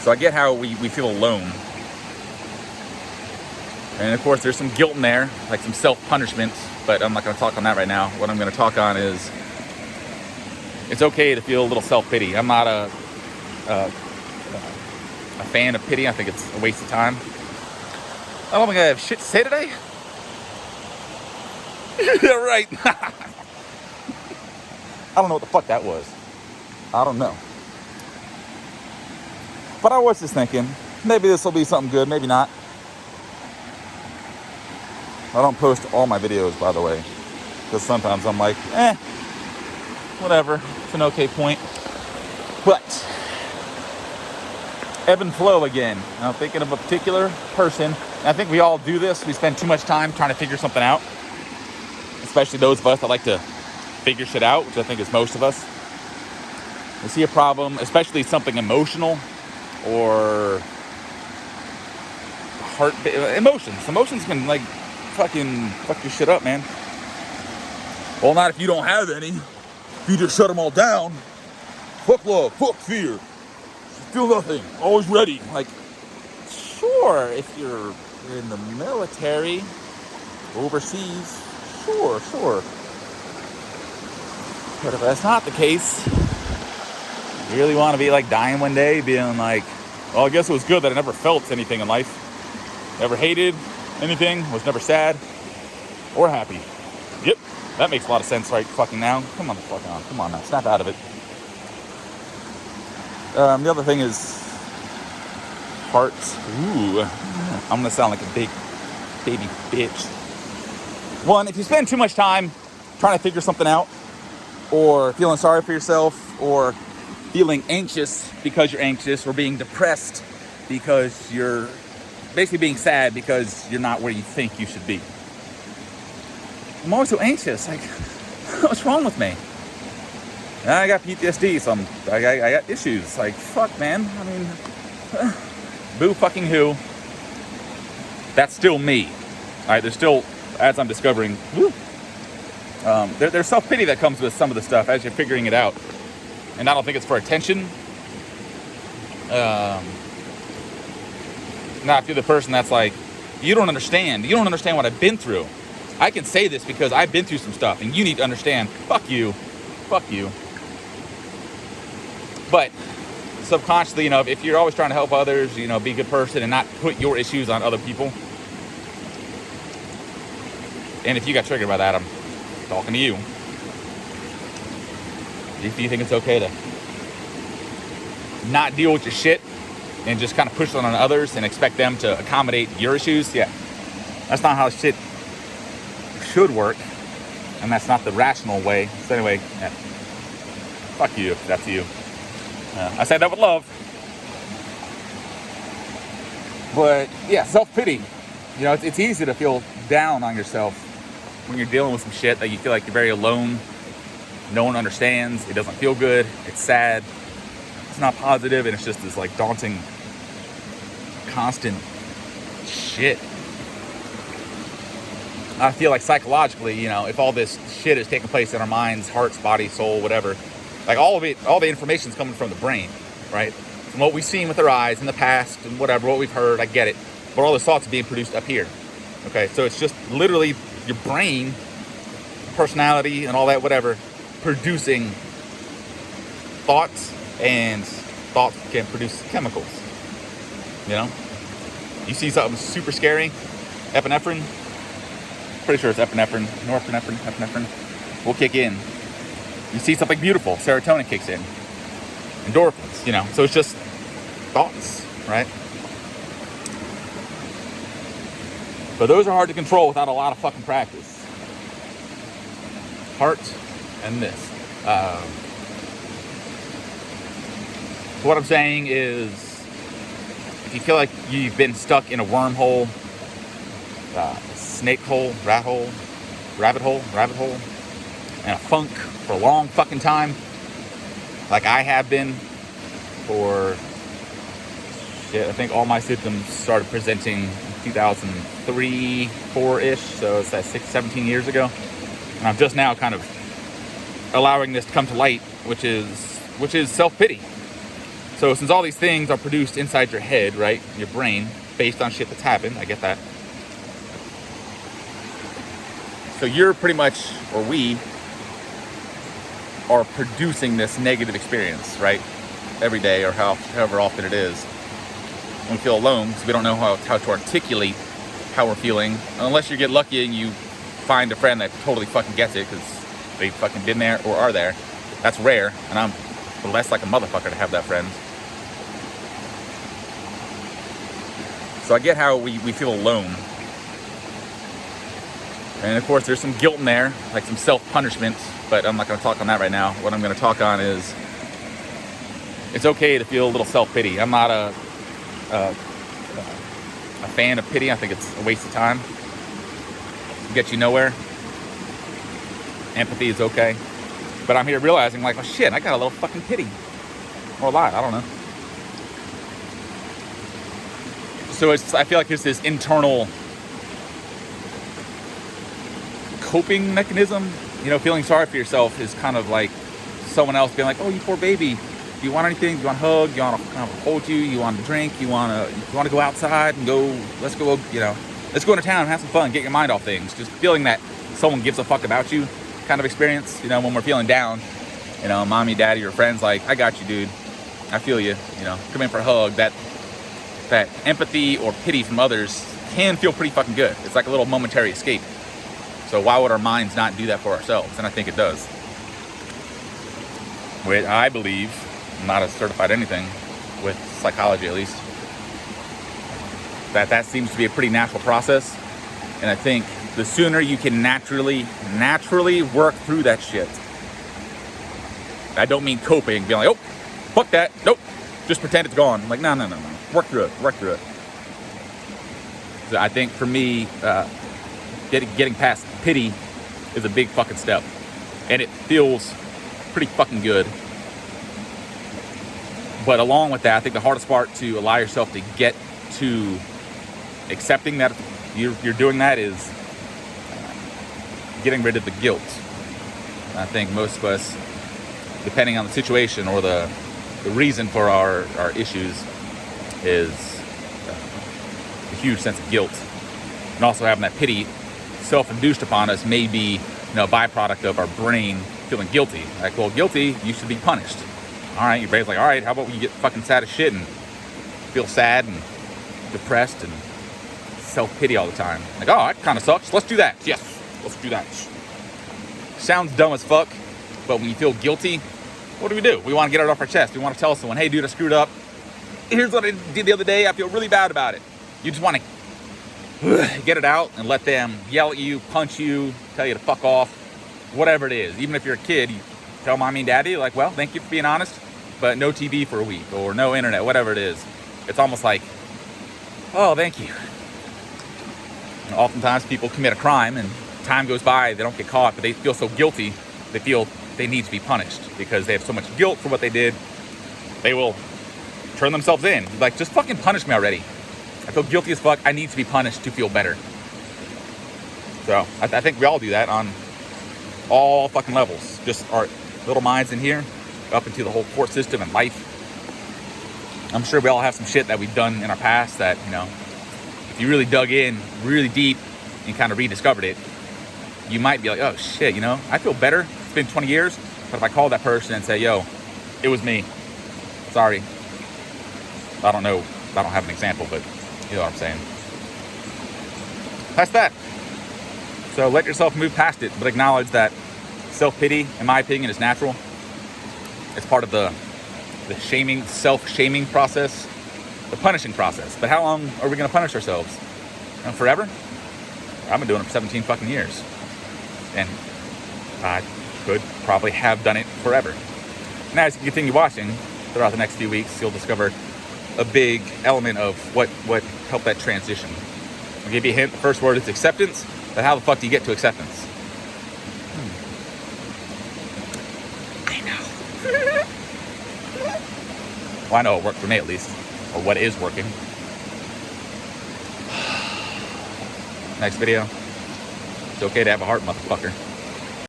So I get how we feel alone. And of course, there's some guilt in there, like some self-punishment, but I'm not going to talk on that right now. What I'm going to talk on is it's okay to feel a little self-pity. I'm not a fan of pity. I think it's a waste of time. I don't think I have shit to say today. Yeah, right. I don't know what the fuck that was. I don't know. But I was just thinking, maybe this will be something good, maybe not. I don't post all my videos, by the way, because sometimes I'm like, whatever. It's an okay point. But ebb and flow again. I'm thinking of a particular person. And I think we all do this. We spend too much time trying to figure something out. Especially those of us that like to figure shit out, which I think is most of us. We see a problem, especially something emotional or emotions. Emotions can like fucking fuck your shit up, man. Well, not if you don't have any. If you just shut them all down. Fuck love, fuck fear. Feel nothing, always ready. Like, sure, if you're in the military, overseas, sure. But if that's not the case, you really want to be like dying one day, being like, well, I guess it was good that I never felt anything in life. Never hated anything, was never sad or happy. Yep, that makes a lot of sense right fucking now. Come on the fuck on. Come on now, snap out of it. The other thing is hearts. Ooh, I'm gonna sound like a big baby bitch. One, if you spend too much time trying to figure something out, or feeling sorry for yourself, or feeling anxious because you're anxious, or being depressed because you're basically being sad because you're not where you think you should be. I'm always so anxious. Like, what's wrong with me? I got PTSD, so I got issues. Like, fuck, man. I mean, boo fucking who. That's still me. All right, there's still, as I'm discovering, there's self-pity that comes with some of the stuff as you're figuring it out. And I don't think it's for attention. Now, if you're the person that's like, you don't understand what I've been through. I can say this because I've been through some stuff, and you need to understand. Fuck you. But subconsciously, if you're always trying to help others, be a good person and not put your issues on other people. And if you got triggered by that, I'm talking to you. If you think it's okay to not deal with your shit and just kind of push it on others and expect them to accommodate your issues, yeah, that's not how shit should work, and that's not the rational way. So anyway, yeah. Fuck you if that's you. I said that with love. But yeah, self-pity. It's easy to feel down on yourself when you're dealing with some shit that you feel like you're very alone. No one understands. It doesn't feel good. It's sad. It's not positive, and it's just this like daunting, constant shit. I feel like psychologically, if all this shit is taking place in our minds, hearts, body, soul, whatever, like all of it, all the information is coming from the brain, right? From what we've seen with our eyes in the past and whatever, what we've heard, I get it. But all the thoughts are being produced up here. Okay, so it's just literally your brain, personality, and all that, whatever, producing thoughts, and thoughts can produce chemicals. You see something super scary, epinephrine. Pretty sure it's epinephrine, norepinephrine will kick in. You see something beautiful, serotonin kicks in. Endorphins, so it's just thoughts, right? But those are hard to control without a lot of fucking practice. Heart and this. What I'm saying is, if you feel like you've been stuck in a wormhole, snake hole, rabbit hole, and a funk for a long fucking time, like I have been for shit, I think all my symptoms started presenting in 2003, 4-ish, so it's that 17 years ago. And I'm just now kind of allowing this to come to light, which is self-pity. So since all these things are produced inside your head, right, your brain, based on shit that's happened, I get that. So you're pretty much, or we, are producing this negative experience, right, every day, or however often it is. When we feel alone, because we don't know how to articulate how we're feeling, unless you get lucky and you find a friend that totally fucking gets it, because they've fucking been there or are there. That's rare, and I'm blessed like a motherfucker to have that friend. So I get how we feel alone. And of course there's some guilt in there, like some self-punishment, but I'm not going to talk on that right now. What I'm going to talk on is it's okay to feel a little self-pity. I'm not a fan of pity. I think it's a waste of time. It'll get you nowhere. Empathy is okay. But I'm here realizing, like, oh shit, I got a little fucking pity. Or a lot, I don't know. So I feel like there's this internal coping mechanism. You know, feeling sorry for yourself is kind of like someone else being like, oh, you poor baby. Do you want anything? Do you want a hug? Do you want to kind of hold you? You want a drink? You want to go outside and go, let's go into town and have some fun, get your mind off things. Just feeling that someone gives a fuck about you kind of experience. You know, when we're feeling down, you know, mommy, daddy, or friends like, I got you, dude. I feel you. You know, come in for a hug. That empathy or pity from others can feel pretty fucking good. It's like a little momentary escape. So why would our minds not do that for ourselves? And I think it does. Which I believe, I'm not a certified anything, with psychology at least, that seems to be a pretty natural process. And I think the sooner you can naturally work through that shit. I don't mean coping, being like, oh, fuck that, nope, just pretend it's gone. I'm like, no. Work through it. So I think for me, getting past pity is a big fucking step. And it feels pretty fucking good. But along with that, I think the hardest part to allow yourself to get to accepting that you're doing that is getting rid of the guilt. And I think most of us, depending on the situation or the reason for our issues, is a huge sense of guilt. And also having that pity self-induced upon us may be, a byproduct of our brain feeling guilty. Like, well, guilty, you should be punished. All right, your brain's like, all right, how about we get fucking sad as shit and feel sad and depressed and self-pity all the time. Like, oh, that kind of sucks. Let's do that. Yes, let's do that. Sounds dumb as fuck, but when you feel guilty, what do? We want to get it off our chest. We want to tell someone, hey, dude, I screwed up. Here's what I did the other day. I feel really bad about it. You just want to get it out and let them yell at you, punch you, tell you to fuck off, whatever it is. Even if you're a kid, you tell mommy and daddy, like, well, thank you for being honest, but no TV for a week or no internet, whatever it is. It's almost like, oh, thank you. And oftentimes people commit a crime and time goes by, they don't get caught, but they feel so guilty, they feel they need to be punished because they have so much guilt for what they did. They will turn themselves in. Like, just fucking punish me already. I feel guilty as fuck. I need to be punished to feel better. So I think we all do that on all fucking levels. Just our little minds in here, up into the whole court system and life. I'm sure we all have some shit that we've done in our past that, if you really dug in really deep and kind of rediscovered it, you might be like, oh shit, I feel better. It's been 20 years. But if I call that person and say, yo, it was me. Sorry. I don't know. I don't have an example, but you know what I'm saying. That's that. So let yourself move past it, but acknowledge that self-pity, in my opinion, is natural. It's part of the self-shaming process, the punishing process. But how long are we going to punish ourselves? Forever? I've been doing it for 17 fucking years. And I could probably have done it forever. And as you continue watching throughout the next few weeks, you'll discover a big element of what helped that transition. I'll give you a hint. The first word is acceptance. But how the fuck do you get to acceptance? I know. Well, I know it worked for me at least. Or what is working. Next video. It's okay to have a heart, motherfucker.